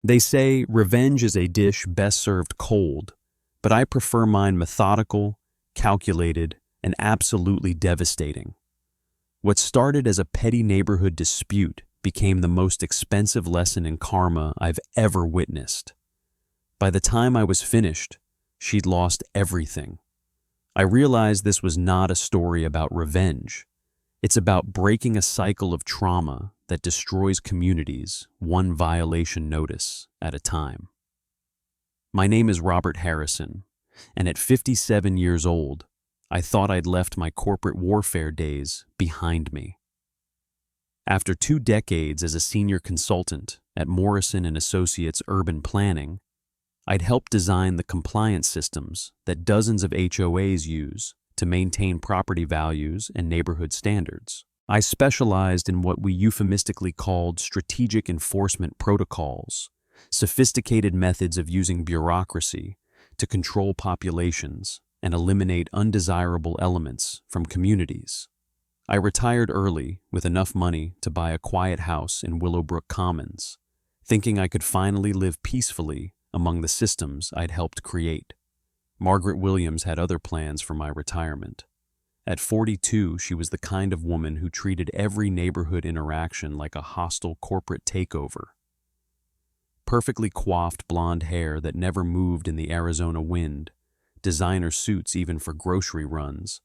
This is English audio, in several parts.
They say revenge is a dish best served cold, but I prefer mine methodical, calculated, and absolutely devastating. What started as a petty neighborhood dispute became the most expensive lesson in karma I've ever witnessed. By the time I was finished, she'd lost everything. I realized this was not a story about revenge. It's about breaking a cycle of trauma that destroys communities one violation notice at a time. My name is Robert Harrison, and at 57 years old, I thought I'd left my corporate warfare days behind me. After 2 decades as a senior consultant at Morrison & Associates Urban Planning, I'd helped design the compliance systems that dozens of HOAs use to maintain property values and neighborhood standards. I specialized in what we euphemistically called strategic enforcement protocols, sophisticated methods of using bureaucracy to control populations and eliminate undesirable elements from communities. I retired early with enough money to buy a quiet house in Willowbrook Commons, thinking I could finally live peacefully among the systems I'd helped create. Margaret Williams had other plans for my retirement. At 42, she was the kind of woman who treated every neighborhood interaction like a hostile corporate takeover. Perfectly coiffed blonde hair that never moved in the Arizona wind, designer suits even for grocery runs,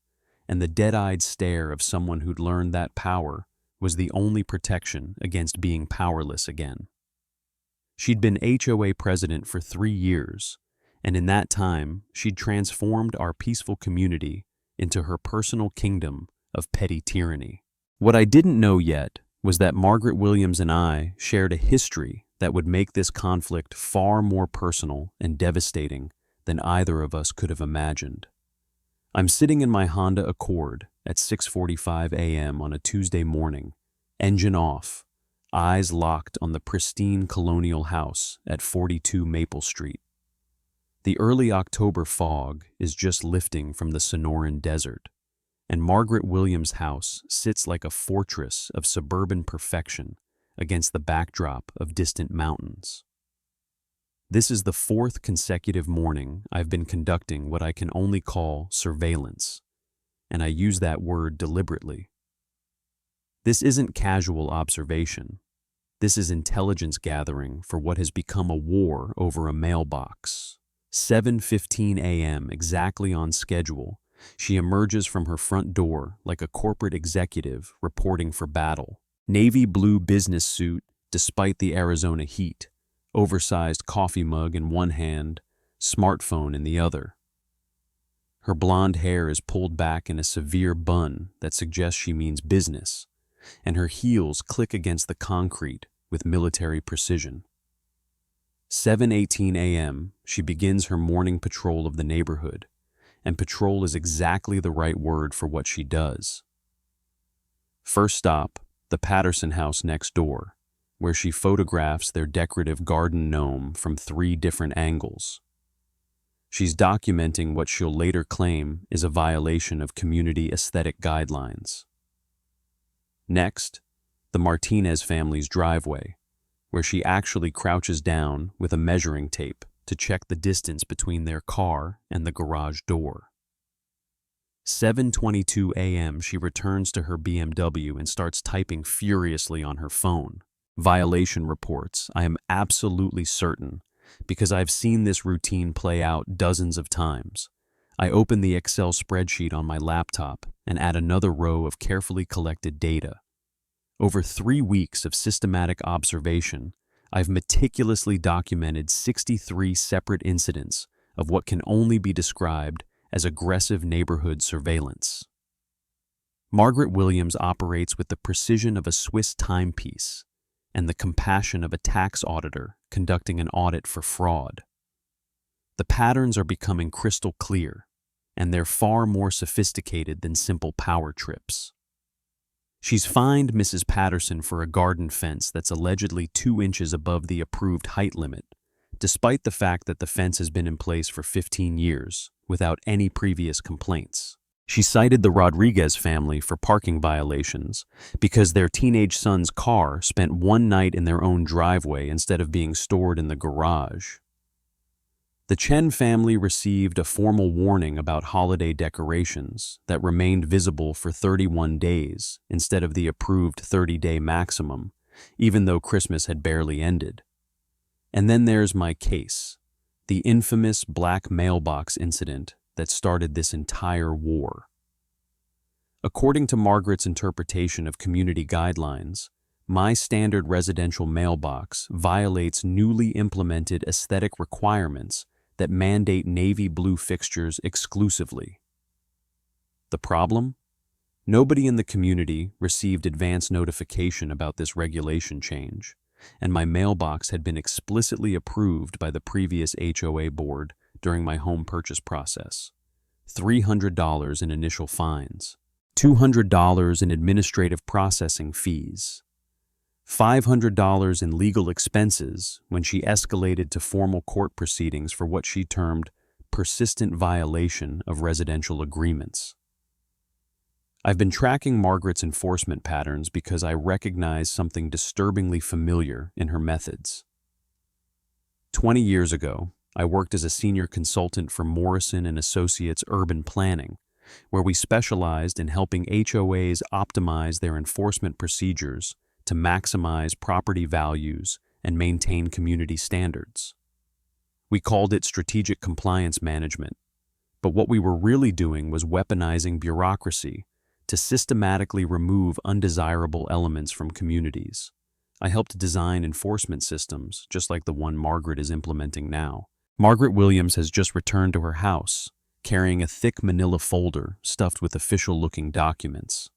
and the dead-eyed stare of someone who'd learned that power was the only protection against being powerless again. She'd been HOA president for 3 years, and in that time, she'd transformed our peaceful community into her personal kingdom of petty tyranny. What I didn't know yet was that Margaret Williams and I shared a history that would make this conflict far more personal and devastating than either of us could have imagined. I'm sitting in my Honda Accord at 6:45 a.m. on a Tuesday morning, engine off, eyes locked on the pristine colonial house at 42 Maple Street. The early October fog is just lifting from the Sonoran Desert, and Margaret Williams' house sits like a fortress of suburban perfection against the backdrop of distant mountains. This is the 4th consecutive morning I've been conducting what I can only call surveillance, and I use that word deliberately. This isn't casual observation. This is intelligence gathering for what has become a war over a mailbox. 7:15 a.m., exactly on schedule, she emerges from her front door like a corporate executive reporting for battle. Navy blue business suit despite the Arizona heat, oversized coffee mug in one hand, smartphone in the other. Her blonde hair is pulled back in a severe bun that suggests she means business, and her heels click against the concrete with military precision. 7:18 a.m., she begins her morning patrol of the neighborhood, and patrol is exactly the right word for what she does. First stop, the Patterson house next door, where she photographs their decorative garden gnome from 3 different angles. She's documenting what she'll later claim is a violation of community aesthetic guidelines. Next, the Martinez family's driveway, where she actually crouches down with a measuring tape to check the distance between their car and the garage door. 7:22 a.m., she returns to her BMW and starts typing furiously on her phone. Violation reports, I am absolutely certain, because I've seen this routine play out dozens of times. I open the Excel spreadsheet on my laptop and add another row of carefully collected data. Over 3 weeks of systematic observation, I've meticulously documented 63 separate incidents of what can only be described as aggressive neighborhood surveillance. Margaret Williams operates with the precision of a Swiss timepiece and the compassion of a tax auditor conducting an audit for fraud. The patterns are becoming crystal clear, and they're far more sophisticated than simple power trips. She's fined Mrs. Patterson for a garden fence that's allegedly 2 inches above the approved height limit, despite the fact that the fence has been in place for 15 years without any previous complaints. She cited the Rodriguez family for parking violations because their teenage son's car spent one night in their own driveway instead of being stored in the garage. The Chen family received a formal warning about holiday decorations that remained visible for 31 days instead of the approved 30-day maximum, even though Christmas had barely ended. And then there's my case, the infamous black mailbox incident that started this entire war. According to Margaret's interpretation of community guidelines, my standard residential mailbox violates newly implemented aesthetic requirements that mandate navy blue fixtures exclusively. The problem? Nobody in the community received advance notification about this regulation change, and my mailbox had been explicitly approved by the previous HOA board during my home purchase process. $300 in initial fines, $200 in administrative processing fees, $500 in legal expenses when she escalated to formal court proceedings for what she termed persistent violation of residential agreements. I've been tracking Margaret's enforcement patterns because I recognize something disturbingly familiar in her methods. 20 years ago, I worked as a senior consultant for Morrison & Associates Urban Planning, where we specialized in helping HOAs optimize their enforcement procedures to maximize property values and maintain community standards. We called it strategic compliance management, but what we were really doing was weaponizing bureaucracy to systematically remove undesirable elements from communities. I helped design enforcement systems, just like the one Margaret is implementing now. Margaret Williams has just returned to her house, carrying a thick manila folder stuffed with official-looking documents.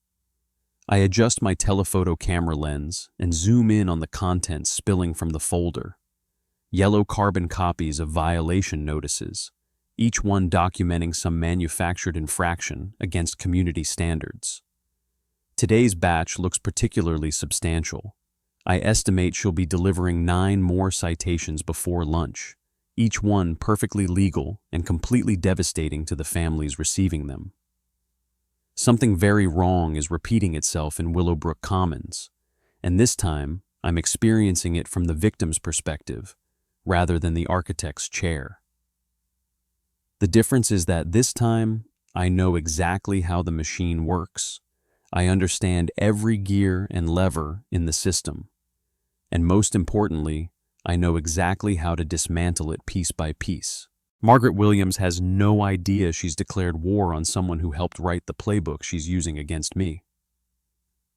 I adjust my telephoto camera lens and zoom in on the contents spilling from the folder. Yellow carbon copies of violation notices, each one documenting some manufactured infraction against community standards. Today's batch looks particularly substantial. I estimate she'll be delivering 9 more citations before lunch, each one perfectly legal and completely devastating to the families receiving them. Something very wrong is repeating itself in Willowbrook Commons, and this time I'm experiencing it from the victim's perspective rather than the architect's chair. The difference is that this time I know exactly how the machine works. I understand every gear and lever in the system, and most importantly, I know exactly how to dismantle it piece by piece. Margaret Williams has no idea she's declared war on someone who helped write the playbook she's using against me.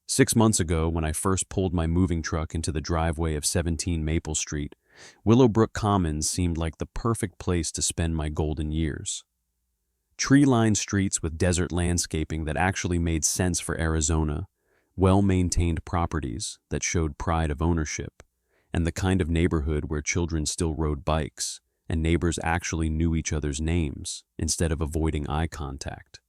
6 months ago, when I first pulled my moving truck into the driveway of 17 Maple Street, Willowbrook Commons seemed like the perfect place to spend my golden years. Tree-lined streets with desert landscaping that actually made sense for Arizona, well-maintained properties that showed pride of ownership, and the kind of neighborhood where children still rode bikes, and neighbors actually knew each other's names instead of avoiding eye contact.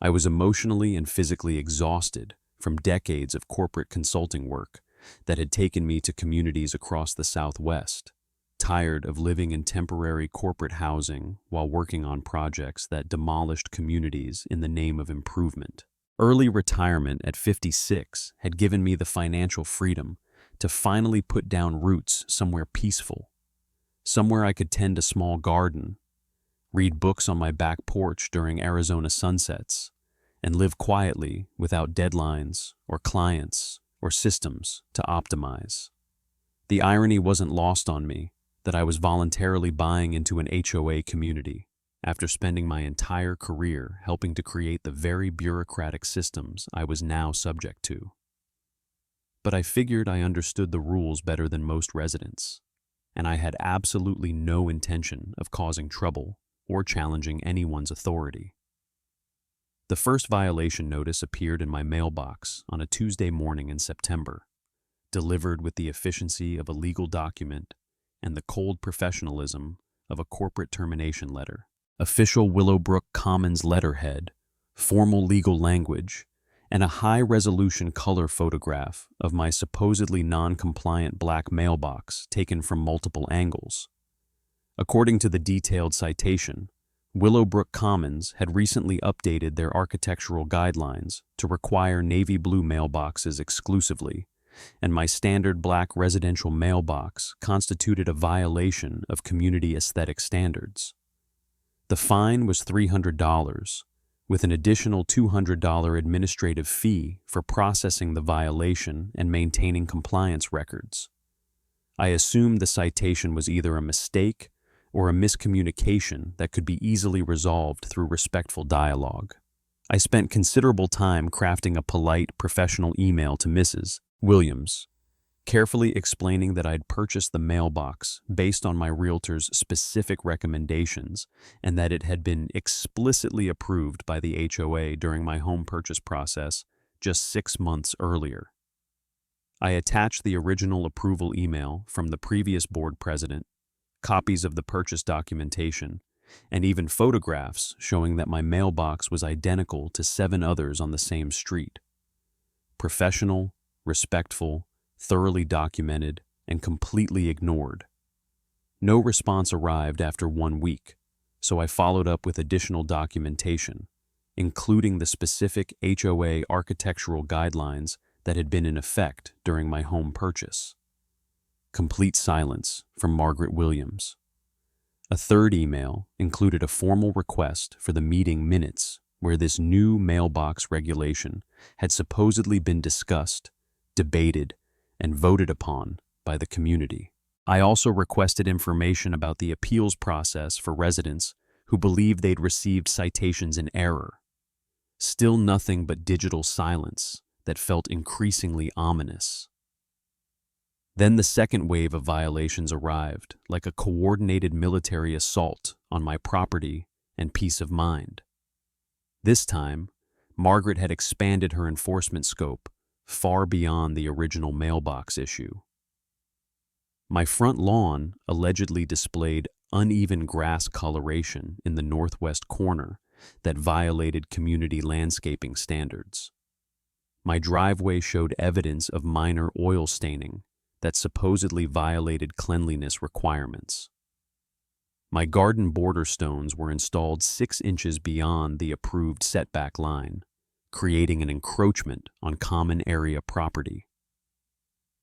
I was emotionally and physically exhausted from decades of corporate consulting work that had taken me to communities across the Southwest, tired of living in temporary corporate housing while working on projects that demolished communities in the name of improvement. Early retirement at 56 had given me the financial freedom to finally put down roots somewhere peaceful, somewhere I could tend a small garden, read books on my back porch during Arizona sunsets, and live quietly without deadlines or clients or systems to optimize. The irony wasn't lost on me that I was voluntarily buying into an HOA community after spending my entire career helping to create the very bureaucratic systems I was now subject to. But I figured I understood the rules better than most residents, and I had absolutely no intention of causing trouble or challenging anyone's authority. The first violation notice appeared in my mailbox on a Tuesday morning in September, delivered with the efficiency of a legal document and the cold professionalism of a corporate termination letter. Official Willowbrook Commons letterhead, formal legal language, and a high-resolution color photograph of my supposedly non-compliant black mailbox taken from multiple angles. According to the detailed citation, Willowbrook Commons had recently updated their architectural guidelines to require navy blue mailboxes exclusively, and my standard black residential mailbox constituted a violation of community aesthetic standards. The fine was $300, with an additional $200 administrative fee for processing the violation and maintaining compliance records. I assumed the citation was either a mistake or a miscommunication that could be easily resolved through respectful dialogue. I spent considerable time crafting a polite, professional email to Mrs. Williams, carefully explaining that I'd purchased the mailbox based on my realtor's specific recommendations and that it had been explicitly approved by the HOA during my home purchase process just 6 months earlier. I attached the original approval email from the previous board president, copies of the purchase documentation, and even photographs showing that my mailbox was identical to 7 others on the same street. Professional, respectful, thoroughly documented, and completely ignored. No response arrived after 1 week, so I followed up with additional documentation, including the specific HOA architectural guidelines that had been in effect during my home purchase. Complete silence from Margaret Williams. A third email included a formal request for the meeting minutes where this new mailbox regulation had supposedly been discussed, debated, and voted upon by the community. I also requested information about the appeals process for residents who believed they'd received citations in error. Still nothing but digital silence that felt increasingly ominous. Then the second wave of violations arrived, like a coordinated military assault on my property and peace of mind. This time, Margaret had expanded her enforcement scope far beyond the original mailbox issue. My front lawn allegedly displayed uneven grass coloration in the northwest corner that violated community landscaping standards. My driveway showed evidence of minor oil staining that supposedly violated cleanliness requirements. My garden border stones were installed 6 inches beyond the approved setback line, creating an encroachment on common area property.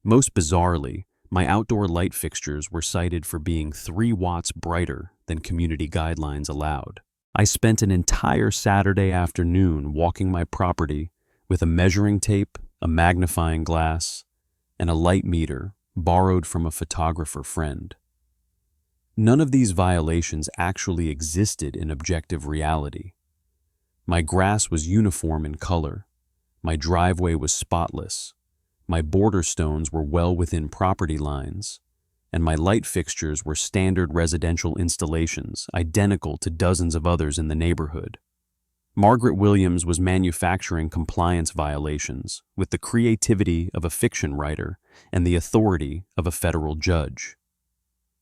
Most bizarrely, my outdoor light fixtures were cited for being 3 watts brighter than community guidelines allowed. I spent an entire Saturday afternoon walking my property with a measuring tape, a magnifying glass, and a light meter borrowed from a photographer friend. None of these violations actually existed in objective reality. My grass was uniform in color. My driveway was spotless. My border stones were well within property lines, and my light fixtures were standard residential installations, identical to dozens of others in the neighborhood. Margaret Williams was manufacturing compliance violations with the creativity of a fiction writer and the authority of a federal judge.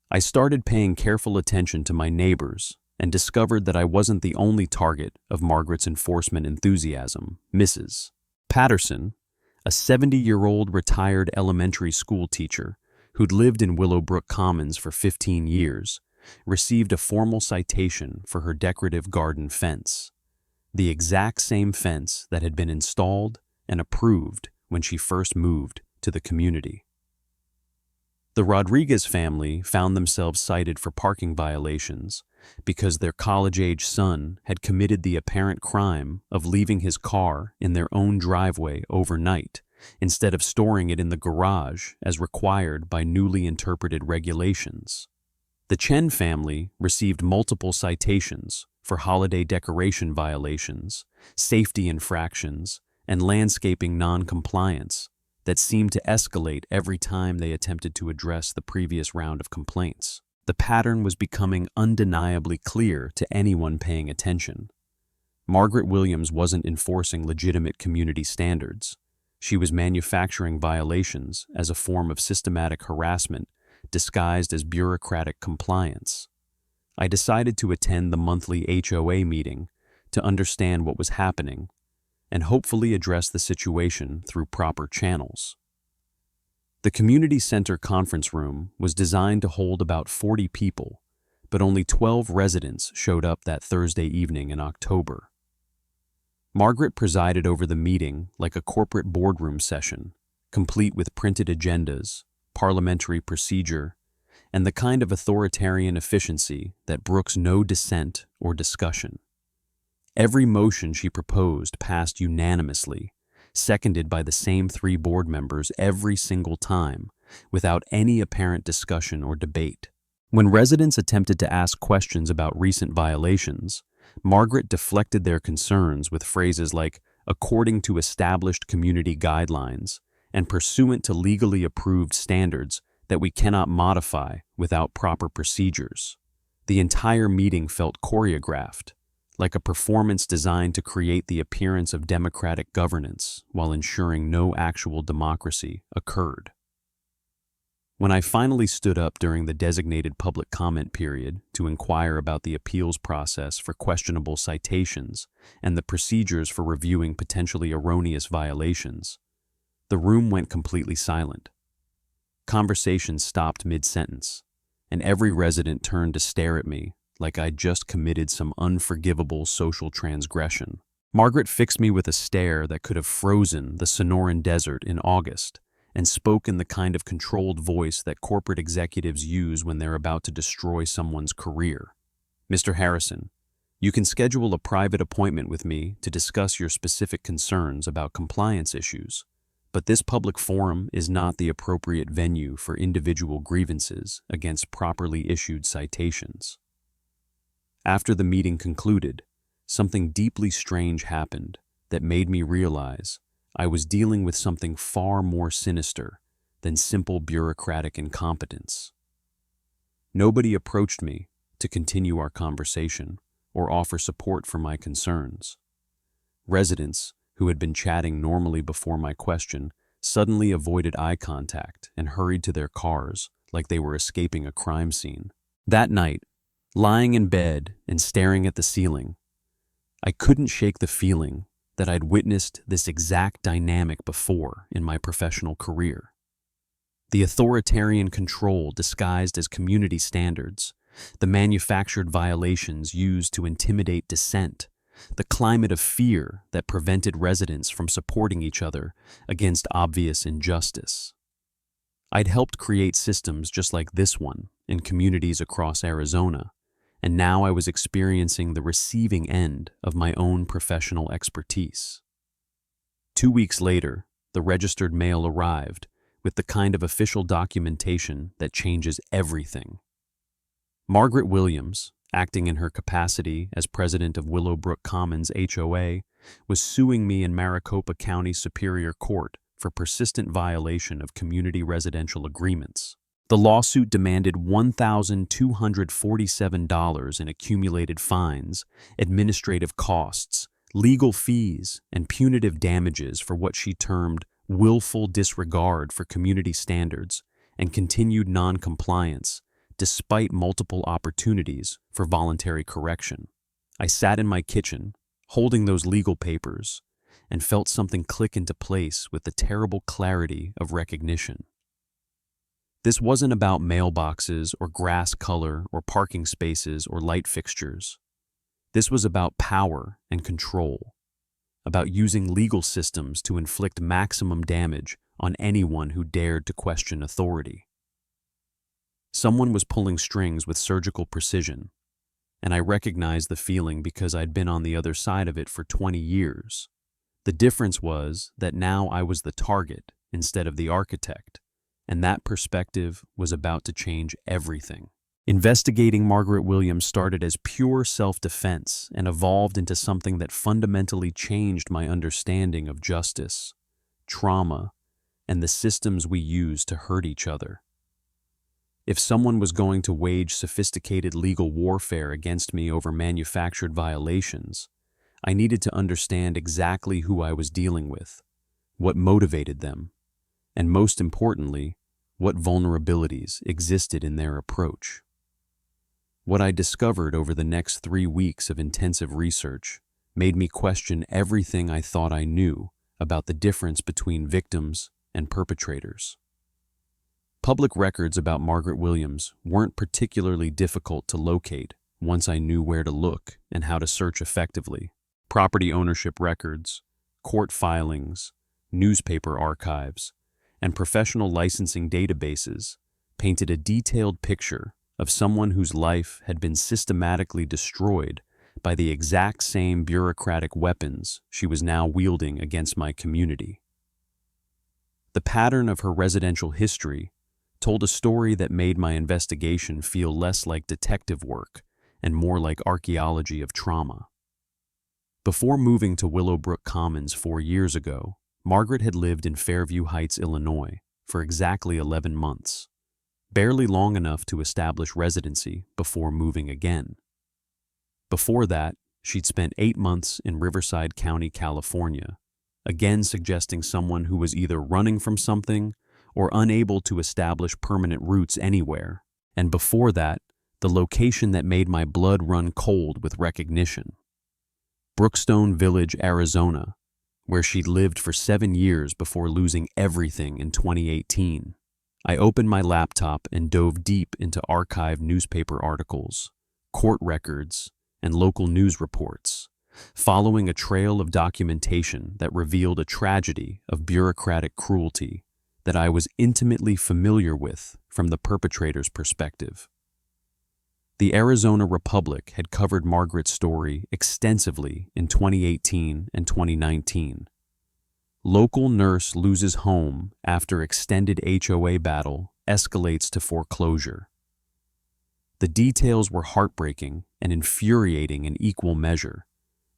I started paying careful attention to my neighbors and discovered that I wasn't the only target of Margaret's enforcement enthusiasm. Mrs. Patterson, a 70-year-old retired elementary school teacher who'd lived in Willowbrook Commons for 15 years, received a formal citation for her decorative garden fence, the exact same fence that had been installed and approved when she first moved to the community. The Rodriguez family found themselves cited for parking violations because their college-age son had committed the apparent crime of leaving his car in their own driveway overnight instead of storing it in the garage as required by newly interpreted regulations. The Chen family received multiple citations for holiday decoration violations, safety infractions, and landscaping non-compliance that seemed to escalate every time they attempted to address the previous round of complaints. The pattern was becoming undeniably clear to anyone paying attention. Margaret Williams wasn't enforcing legitimate community standards. She was manufacturing violations as a form of systematic harassment disguised as bureaucratic compliance. I decided to attend the monthly HOA meeting to understand what was happening and hopefully address the situation through proper channels. The community center conference room was designed to hold about 40 people, but only 12 residents showed up that Thursday evening in October. Margaret presided over the meeting like a corporate boardroom session, complete with printed agendas, parliamentary procedure, and the kind of authoritarian efficiency that brooks no dissent or discussion. Every motion she proposed passed unanimously, seconded by the same 3 board members every single time, without any apparent discussion or debate. When residents attempted to ask questions about recent violations, Margaret deflected their concerns with phrases like, according to established community guidelines, and pursuant to legally approved standards that we cannot modify without proper procedures. The entire meeting felt choreographed, like a performance designed to create the appearance of democratic governance while ensuring no actual democracy occurred. When I finally stood up during the designated public comment period to inquire about the appeals process for questionable citations and the procedures for reviewing potentially erroneous violations, the room went completely silent. Conversations stopped mid-sentence, and every resident turned to stare at me like I'd just committed some unforgivable social transgression. Margaret fixed me with a stare that could have frozen the Sonoran Desert in August, and spoke in the kind of controlled voice that corporate executives use when they're about to destroy someone's career. Mr. Harrison, you can schedule a private appointment with me to discuss your specific concerns about compliance issues, but this public forum is not the appropriate venue for individual grievances against properly issued citations. After the meeting concluded, something deeply strange happened that made me realize I was dealing with something far more sinister than simple bureaucratic incompetence. Nobody approached me to continue our conversation or offer support for my concerns. Residents, who had been chatting normally before my question, suddenly avoided eye contact and hurried to their cars like they were escaping a crime scene. That night, lying in bed and staring at the ceiling, I couldn't shake the feeling that I'd witnessed this exact dynamic before in my professional career. The authoritarian control disguised as community standards, the manufactured violations used to intimidate dissent, the climate of fear that prevented residents from supporting each other against obvious injustice. I'd helped create systems just like this one in communities across Arizona, and now I was experiencing the receiving end of my own professional expertise. 2 weeks later, the registered mail arrived with the kind of official documentation that changes everything. Margaret Williams, acting in her capacity as president of Willowbrook Commons HOA, was suing me in Maricopa County Superior Court for persistent violation of community residential agreements. The lawsuit demanded $1,247 in accumulated fines, administrative costs, legal fees, and punitive damages for what she termed willful disregard for community standards and continued non-compliance, despite multiple opportunities for voluntary correction. I sat in my kitchen, holding those legal papers, and felt something click into place with the terrible clarity of recognition. This wasn't about mailboxes or grass color or parking spaces or light fixtures. This was about power and control, about using legal systems to inflict maximum damage on anyone who dared to question authority. Someone was pulling strings with surgical precision, and I recognized the feeling because I'd been on the other side of it for 20 years. The difference was that now I was the target instead of the architect, and that perspective was about to change everything. Investigating Margaret Williams started as pure self-defense and evolved into something that fundamentally changed my understanding of justice, trauma, and the systems we use to hurt each other. If someone was going to wage sophisticated legal warfare against me over manufactured violations, I needed to understand exactly who I was dealing with, what motivated them, and most importantly, what vulnerabilities existed in their approach. What I discovered over the next 3 weeks of intensive research made me question everything I thought I knew about the difference between victims and perpetrators. Public records about Margaret Williams weren't particularly difficult to locate once I knew where to look and how to search effectively. Property ownership records, court filings, newspaper archives, and professional licensing databases painted a detailed picture of someone whose life had been systematically destroyed by the exact same bureaucratic weapons she was now wielding against my community. The pattern of her residential history told a story that made my investigation feel less like detective work and more like archaeology of trauma. Before moving to Willowbrook Commons 4 years ago, Margaret had lived in Fairview Heights, Illinois, for exactly 11 months, barely long enough to establish residency before moving again. Before that, she'd spent 8 months in Riverside County, California, again suggesting someone who was either running from something or unable to establish permanent roots anywhere. And before that, the location that made my blood run cold with recognition: Brookstone Village, Arizona, where she'd lived for 7 years before losing everything in 2018. I opened my laptop and dove deep into archived newspaper articles, court records, and local news reports, following a trail of documentation that revealed a tragedy of bureaucratic cruelty that I was intimately familiar with from the perpetrator's perspective. The Arizona Republic had covered Margaret's story extensively in 2018 and 2019. Local nurse loses home after extended HOA battle escalates to foreclosure. The details were heartbreaking and infuriating in equal measure,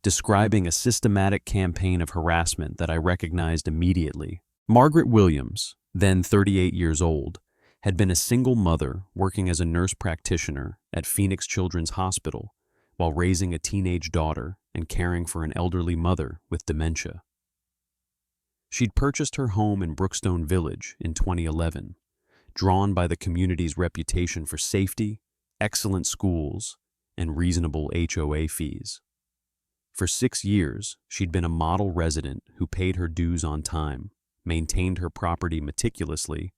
describing a systematic campaign of harassment that I recognized immediately. Margaret Williams, then 38 years old, had been a single mother working as a nurse practitioner at Phoenix Children's Hospital while raising a teenage daughter and caring for an elderly mother with dementia. She'd purchased her home in Brookstone Village in 2011, drawn by the community's reputation for safety, excellent schools, and reasonable HOA fees. For 6 years, she'd been a model resident who paid her dues on time, maintained her property meticulously,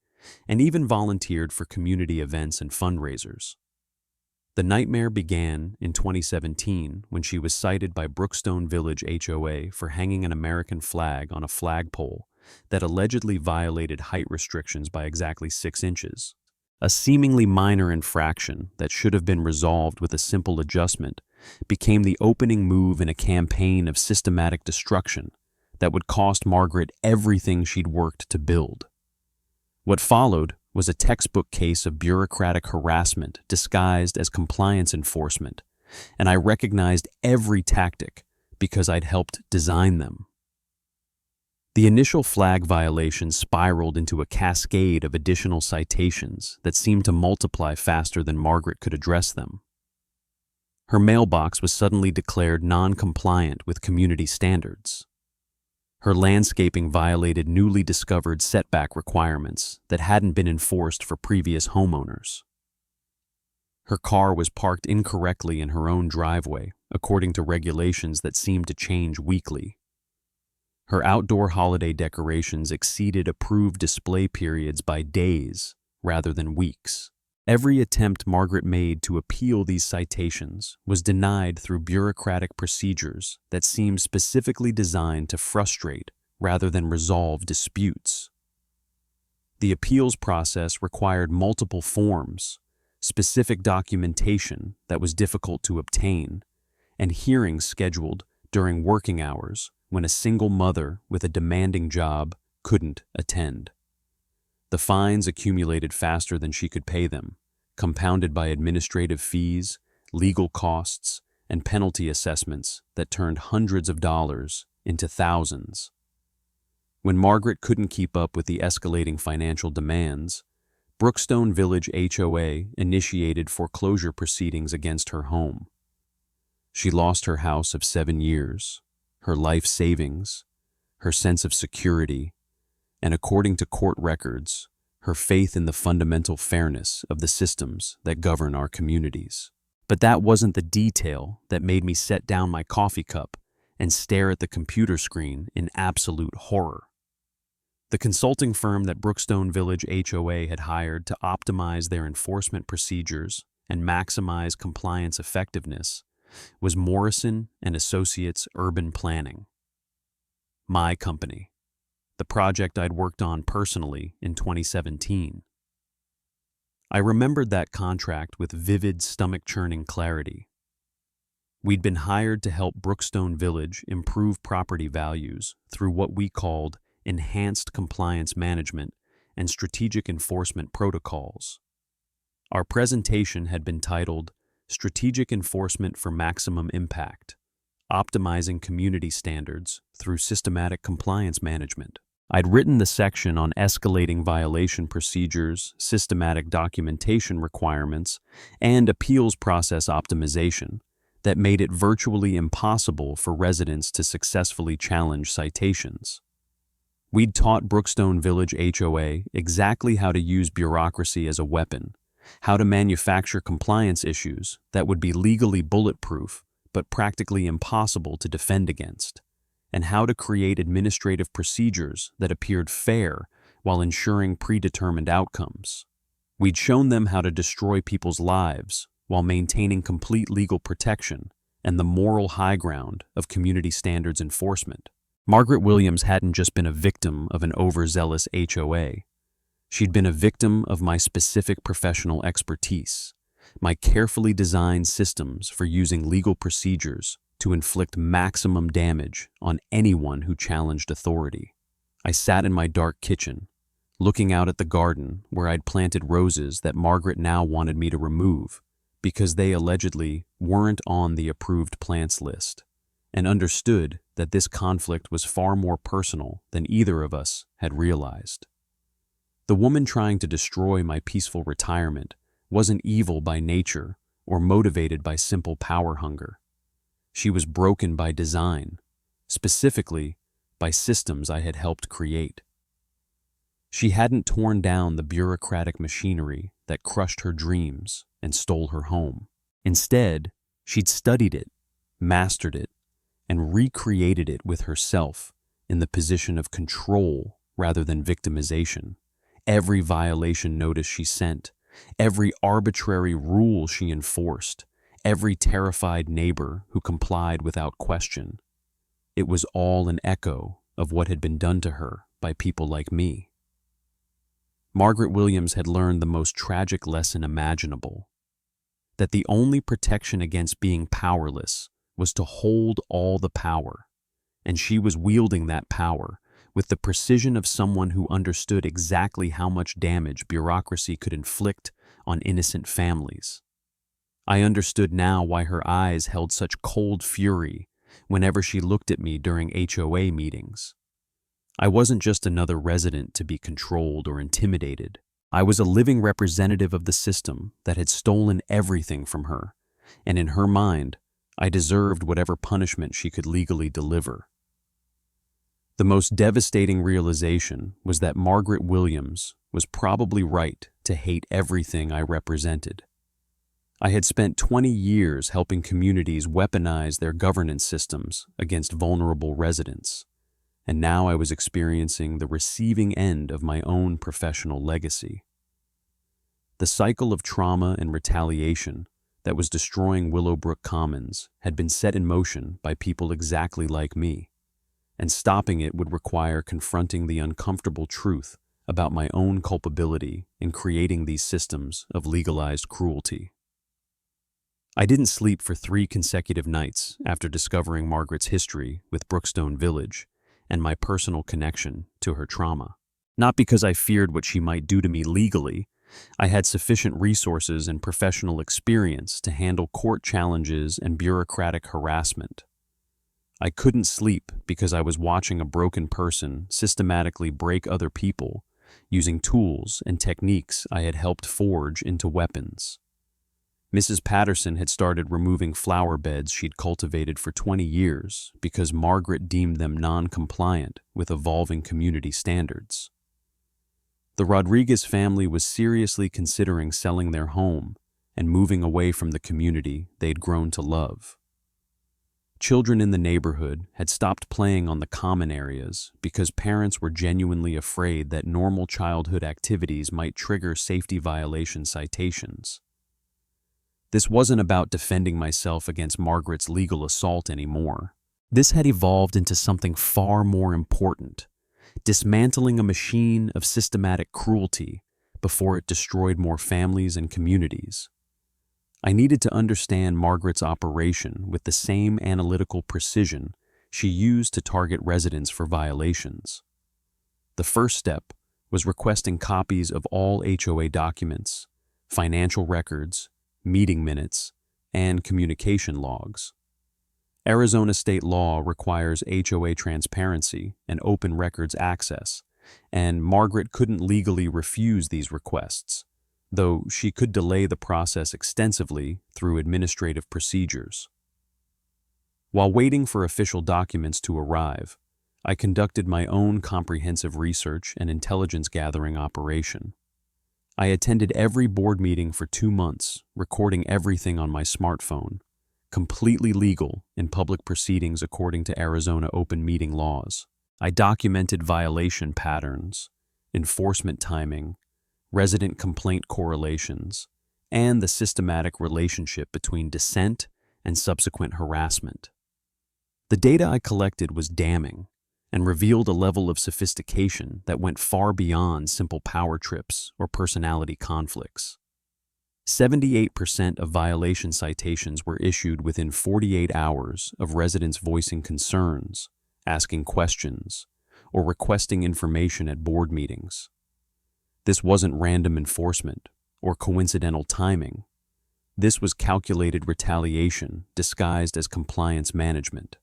and even volunteered for community events and fundraisers. The nightmare began in 2017 when she was cited by Brookstone Village HOA for hanging an American flag on a flagpole that allegedly violated height restrictions by exactly 6 inches. A seemingly minor infraction that should have been resolved with a simple adjustment became the opening move in a campaign of systematic destruction that would cost Margaret everything she'd worked to build. What followed was a textbook case of bureaucratic harassment disguised as compliance enforcement, and I recognized every tactic because I'd helped design them. The initial flag violations spiraled into a cascade of additional citations that seemed to multiply faster than Margaret could address them. Her mailbox was suddenly declared non-compliant with community standards. Her landscaping violated newly discovered setback requirements that hadn't been enforced for previous homeowners. Her car was parked incorrectly in her own driveway, according to regulations that seemed to change weekly. Her outdoor holiday decorations exceeded approved display periods by days rather than weeks. Every attempt Margaret made to appeal these citations was denied through bureaucratic procedures that seemed specifically designed to frustrate rather than resolve disputes. The appeals process required multiple forms, specific documentation that was difficult to obtain, and hearings scheduled during working hours when a single mother with a demanding job couldn't attend. The fines accumulated faster than she could pay them, compounded by administrative fees, legal costs, and penalty assessments that turned hundreds of dollars into thousands. When Margaret couldn't keep up with the escalating financial demands, Brookstone Village HOA initiated foreclosure proceedings against her home. She lost her house of 7 years, her life savings, her sense of security, and according to court records, her faith in the fundamental fairness of the systems that govern our communities. But that wasn't the detail that made me set down my coffee cup and stare at the computer screen in absolute horror. The consulting firm that Brookstone Village HOA had hired to optimize their enforcement procedures and maximize compliance effectiveness was Morrison and Associates Urban Planning. My company, the project I'd worked on personally in 2017. I remembered that contract with vivid, stomach-churning clarity. We'd been hired to help Brookstone Village improve property values through what we called enhanced compliance management and strategic enforcement protocols. Our presentation had been titled Strategic Enforcement for Maximum Impact, Optimizing Community Standards Through Systematic Compliance Management. I'd written the section on escalating violation procedures, systematic documentation requirements, and appeals process optimization that made it virtually impossible for residents to successfully challenge citations. We'd taught Brookstone Village HOA exactly how to use bureaucracy as a weapon, how to manufacture compliance issues that would be legally bulletproof but practically impossible to defend against, and how to create administrative procedures that appeared fair while ensuring predetermined outcomes. We'd shown them how to destroy people's lives while maintaining complete legal protection and the moral high ground of community standards enforcement. Margaret Williams hadn't just been a victim of an overzealous HOA. She'd been a victim of my specific professional expertise, my carefully designed systems for using legal procedures to inflict maximum damage on anyone who challenged authority. I sat in my dark kitchen, looking out at the garden where I'd planted roses that Margaret now wanted me to remove because they allegedly weren't on the approved plants list, and understood that this conflict was far more personal than either of us had realized. The woman trying to destroy my peaceful retirement wasn't evil by nature or motivated by simple power hunger. She was broken by design, specifically by systems I had helped create. She hadn't torn down the bureaucratic machinery that crushed her dreams and stole her home. Instead, she'd studied it, mastered it, and recreated it with herself in the position of control rather than victimization. Every violation notice she sent, every arbitrary rule she enforced, every terrified neighbor who complied without question. It was all an echo of what had been done to her by people like me. Margaret Williams had learned the most tragic lesson imaginable, that the only protection against being powerless was to hold all the power, and she was wielding that power with the precision of someone who understood exactly how much damage bureaucracy could inflict on innocent families. I understood now why her eyes held such cold fury whenever she looked at me during HOA meetings. I wasn't just another resident to be controlled or intimidated. I was a living representative of the system that had stolen everything from her, and in her mind, I deserved whatever punishment she could legally deliver. The most devastating realization was that Margaret Williams was probably right to hate everything I represented. I had spent 20 years helping communities weaponize their governance systems against vulnerable residents, and now I was experiencing the receiving end of my own professional legacy. The cycle of trauma and retaliation that was destroying Willowbrook Commons had been set in motion by people exactly like me, and stopping it would require confronting the uncomfortable truth about my own culpability in creating these systems of legalized cruelty. I didn't sleep for 3 consecutive nights after discovering Margaret's history with Brookstone Village and my personal connection to her trauma. Not because I feared what she might do to me legally. I had sufficient resources and professional experience to handle court challenges and bureaucratic harassment. I couldn't sleep because I was watching a broken person systematically break other people using tools and techniques I had helped forge into weapons. Mrs. Patterson had started removing flower beds she'd cultivated for 20 years because Margaret deemed them non-compliant with evolving community standards. The Rodriguez family was seriously considering selling their home and moving away from the community they'd grown to love. Children in the neighborhood had stopped playing on the common areas because parents were genuinely afraid that normal childhood activities might trigger safety violation citations. This wasn't about defending myself against Margaret's legal assault anymore. This had evolved into something far more important, dismantling a machine of systematic cruelty before it destroyed more families and communities. I needed to understand Margaret's operation with the same analytical precision she used to target residents for violations. The first step was requesting copies of all HOA documents, financial records, meeting minutes, and communication logs. Arizona state law requires HOA transparency and open records access, and Margaret couldn't legally refuse these requests, though she could delay the process extensively through administrative procedures. While waiting for official documents to arrive, I conducted my own comprehensive research and intelligence gathering operation. I attended every board meeting for 2 months, recording everything on my smartphone, completely legal in public proceedings according to Arizona open meeting laws. I documented violation patterns, enforcement timing, resident complaint correlations, and the systematic relationship between dissent and subsequent harassment. The data I collected was damning and revealed a level of sophistication that went far beyond simple power trips or personality conflicts. 78% of violation citations were issued within 48 hours of residents voicing concerns, asking questions, or requesting information at board meetings. This wasn't random enforcement or coincidental timing. This was calculated retaliation disguised as compliance management.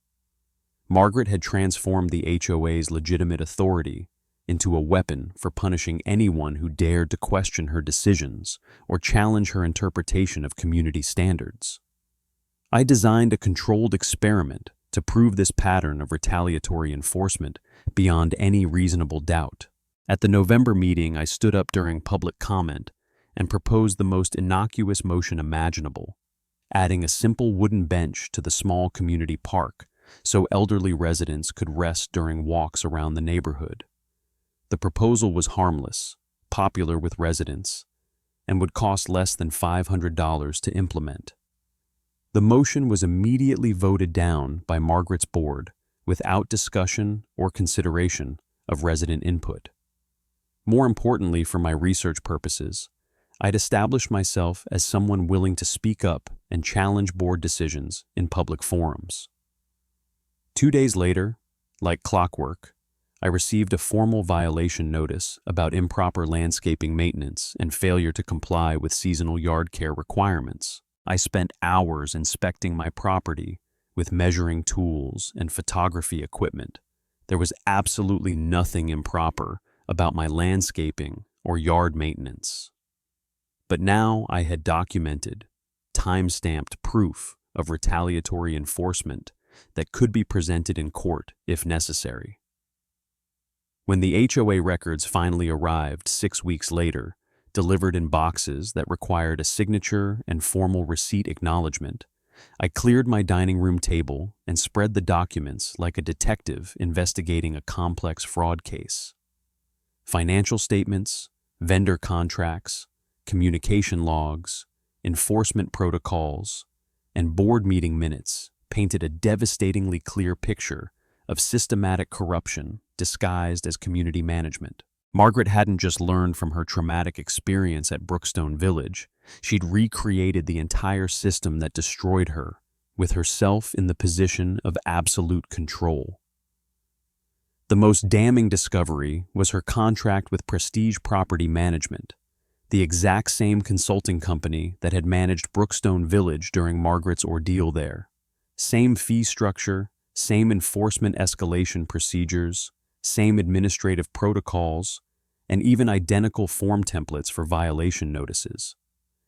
Margaret had transformed the HOA's legitimate authority into a weapon for punishing anyone who dared to question her decisions or challenge her interpretation of community standards. I designed a controlled experiment to prove this pattern of retaliatory enforcement beyond any reasonable doubt. At the November meeting, I stood up during public comment and proposed the most innocuous motion imaginable, adding a simple wooden bench to the small community park so elderly residents could rest during walks around the neighborhood. The proposal was harmless, popular with residents, and would cost less than $500 to implement. The motion was immediately voted down by Margaret's board without discussion or consideration of resident input. More importantly, for my research purposes, I'd established myself as someone willing to speak up and challenge board decisions in public forums. 2 days later, like clockwork, I received a formal violation notice about improper landscaping maintenance and failure to comply with seasonal yard care requirements. I spent hours inspecting my property with measuring tools and photography equipment. There was absolutely nothing improper about my landscaping or yard maintenance. But now I had documented, time-stamped proof of retaliatory enforcement that could be presented in court if necessary. When the HOA records finally arrived 6 weeks later, delivered in boxes that required a signature and formal receipt acknowledgement, I cleared my dining room table and spread the documents like a detective investigating a complex fraud case. Financial statements, vendor contracts, communication logs, enforcement protocols, and board meeting minutes painted a devastatingly clear picture of systematic corruption disguised as community management. Margaret hadn't just learned from her traumatic experience at Brookstone Village, she'd recreated the entire system that destroyed her, with herself in the position of absolute control. The most damning discovery was her contract with Prestige Property Management, the exact same consulting company that had managed Brookstone Village during Margaret's ordeal there. Same fee structure, same enforcement escalation procedures, same administrative protocols, and even identical form templates for violation notices.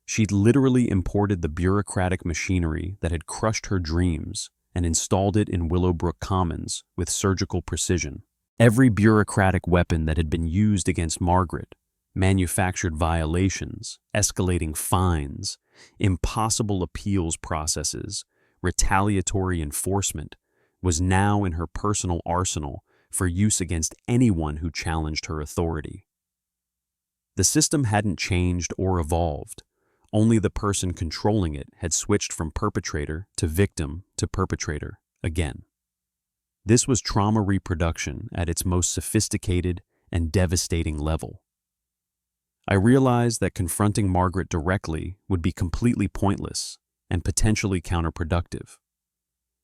She'd literally imported the bureaucratic machinery that had crushed her dreams and installed it in Willowbrook Commons with surgical precision. Every bureaucratic weapon that had been used against Margaret, manufactured violations, escalating fines, impossible appeals processes, retaliatory enforcement was now in her personal arsenal for use against anyone who challenged her authority. The system hadn't changed or evolved. Only the person controlling it had switched from perpetrator to victim to perpetrator again. This was trauma reproduction at its most sophisticated and devastating level. I realized that confronting Margaret directly would be completely pointless and potentially counterproductive.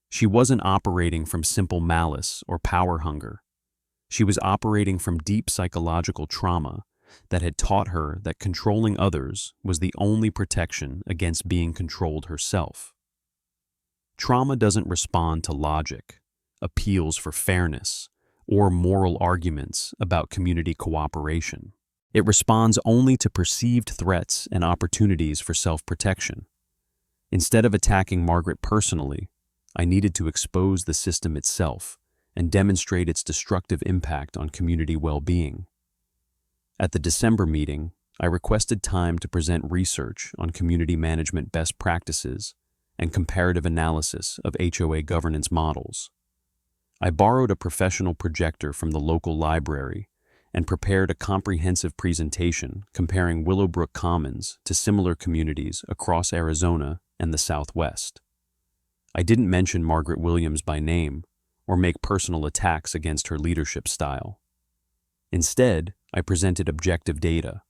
She wasn't operating from simple malice or power hunger. She was operating from deep psychological trauma that had taught her that controlling others was the only protection against being controlled herself. Trauma doesn't respond to logic, appeals for fairness, or moral arguments about community cooperation. It responds only to perceived threats and opportunities for self-protection. Instead of attacking Margaret personally, I needed to expose the system itself and demonstrate its destructive impact on community well-being. At the December meeting, I requested time to present research on community management best practices and comparative analysis of HOA governance models. I borrowed a professional projector from the local library and prepared a comprehensive presentation comparing Willowbrook Commons to similar communities across Arizona and the Southwest. I didn't mention Margaret Williams by name or make personal attacks against her leadership style. Instead, I presented objective data,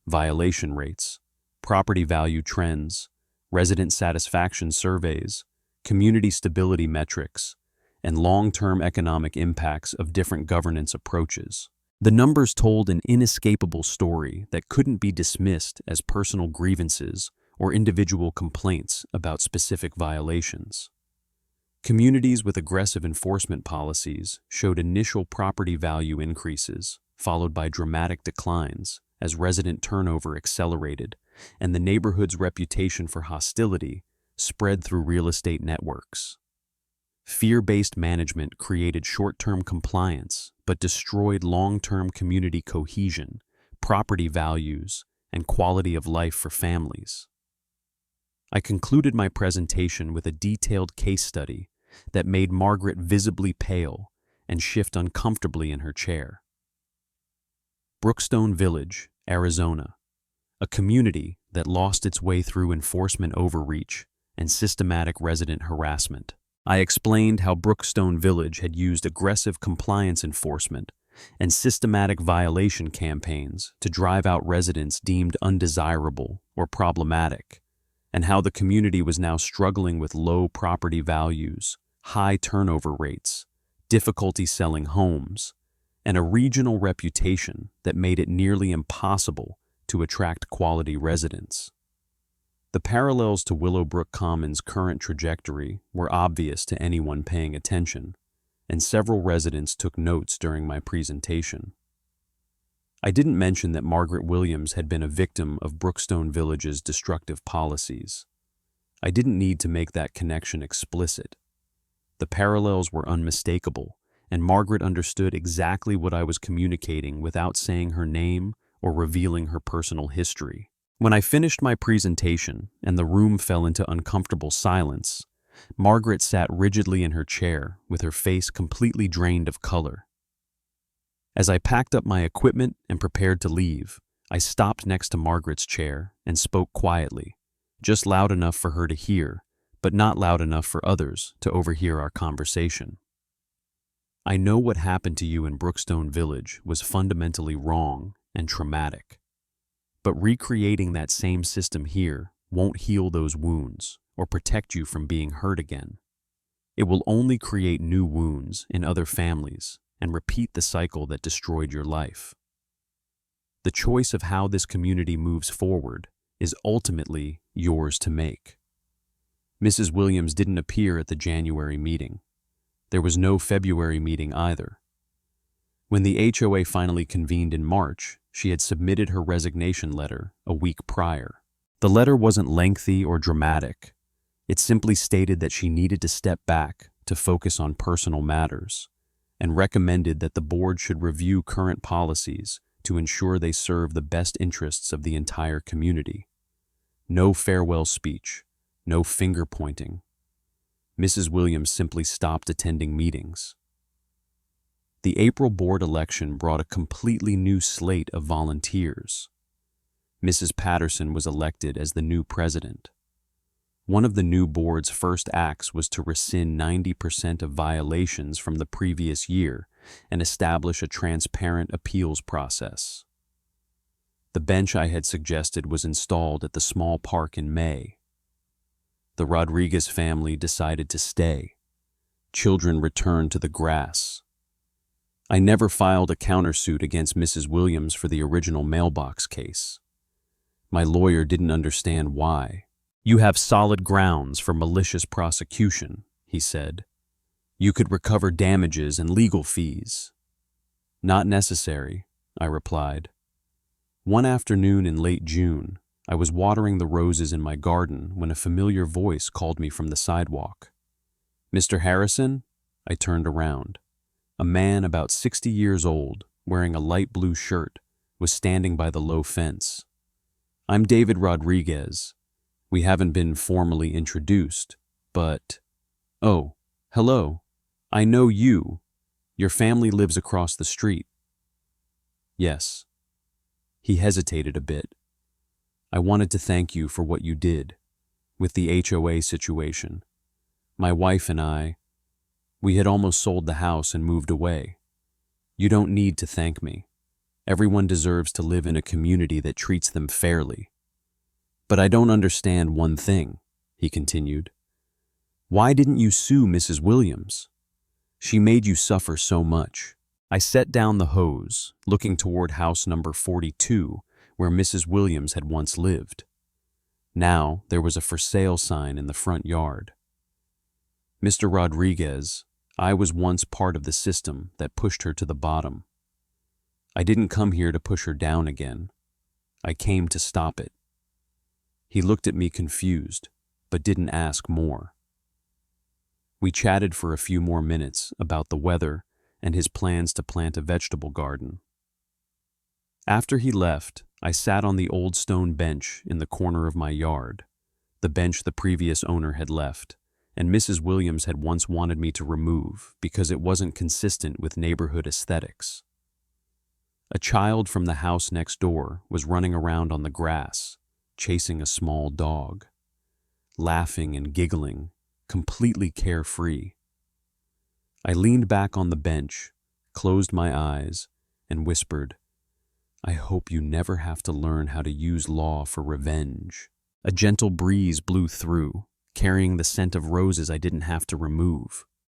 violation rates, property value trends, resident satisfaction surveys, community stability metrics, and long-term economic impacts of different governance approaches. The numbers told an inescapable story that couldn't be dismissed as personal grievances or individual complaints about specific violations. Communities with aggressive enforcement policies showed initial property value increases, followed by dramatic declines as resident turnover accelerated and the neighborhood's reputation for hostility spread through real estate networks. Fear-based management created short-term compliance but destroyed long-term community cohesion, property values, and quality of life for families. I concluded my presentation with a detailed case study that made Margaret visibly pale and shift uncomfortably in her chair. Brookstone Village, Arizona, a community that lost its way through enforcement overreach and systematic resident harassment. I explained how Brookstone Village had used aggressive compliance enforcement and systematic violation campaigns to drive out residents deemed undesirable or problematic, and how the community was now struggling with low property values, high turnover rates, difficulty selling homes, and a regional reputation that made it nearly impossible to attract quality residents. The parallels to Willowbrook Commons' current trajectory were obvious to anyone paying attention, and several residents took notes during my presentation. I didn't mention that Margaret Williams had been a victim of Brookstone Village's destructive policies. I didn't need to make that connection explicit. The parallels were unmistakable, and Margaret understood exactly what I was communicating without saying her name or revealing her personal history. When I finished my presentation and the room fell into uncomfortable silence, Margaret sat rigidly in her chair with her face completely drained of color. As I packed up my equipment and prepared to leave, I stopped next to Margaret's chair and spoke quietly, just loud enough for her to hear, but not loud enough for others to overhear our conversation. I know what happened to you in Brookstone Village was fundamentally wrong and traumatic. But recreating that same system here won't heal those wounds or protect you from being hurt again. It will only create new wounds in other families and repeat the cycle that destroyed your life. The choice of how this community moves forward is ultimately yours to make. Mrs. Williams didn't appear at the January meeting. There was no February meeting either. When the HOA finally convened in March, she had submitted her resignation letter a week prior. The letter wasn't lengthy or dramatic. It simply stated that she needed to step back to focus on personal matters and recommended that the board should review current policies to ensure they serve the best interests of the entire community. No farewell speech, no finger pointing. Mrs. Williams simply stopped attending meetings. The April board election brought a completely new slate of volunteers. Mrs. Patterson was elected as the new president. One of the new board's first acts was to rescind 90% of violations from the previous year and establish a transparent appeals process. The bench I had suggested was installed at the small park in May. The Rodriguez family decided to stay. Children returned to the grass. I never filed a countersuit against Mrs. Williams for the original Mailbox case. My lawyer didn't understand why. "You have solid grounds for malicious prosecution," he said. "You could recover damages and legal fees." "Not necessary," I replied. One afternoon in late June, I was watering the roses in my garden when a familiar voice called me from the sidewalk. "Mr. Harrison?" I turned around. A man about 60 years old, wearing a light blue shirt, was standing by the low fence. "I'm David Rodriguez. We haven't been formally introduced, but—" "Oh, hello. I know you. Your family lives across the street." "Yes." He hesitated a bit. "I wanted to thank you for what you did with the HOA situation. My wife and we had almost sold the house and moved away. You don't need to thank me. Everyone deserves to live in a community that treats them fairly. But I don't understand one thing," he continued. "Why didn't you sue Mrs. Williams? She made you suffer so much." I set down the hose, looking toward house number 42, where Mrs. Williams had once lived. Now there was a for sale sign in the front yard. "Mr. Rodriguez, I was once part of the system that pushed her to the bottom. I didn't come here to push her down again. I came to stop it." He looked at me confused, but didn't ask more. We chatted for a few more minutes about the weather and his plans to plant a vegetable garden. After he left, I sat on the old stone bench in the corner of my yard, the bench the previous owner had left, and Mrs. Williams had once wanted me to remove because it wasn't consistent with neighborhood aesthetics. A child from the house next door was running around on the grass, chasing a small dog, laughing and giggling, completely carefree. I leaned back on the bench, closed my eyes, and whispered, "I hope you never have to learn how to use law for revenge." A gentle breeze blew through, carrying the scent of roses I didn't have to remove.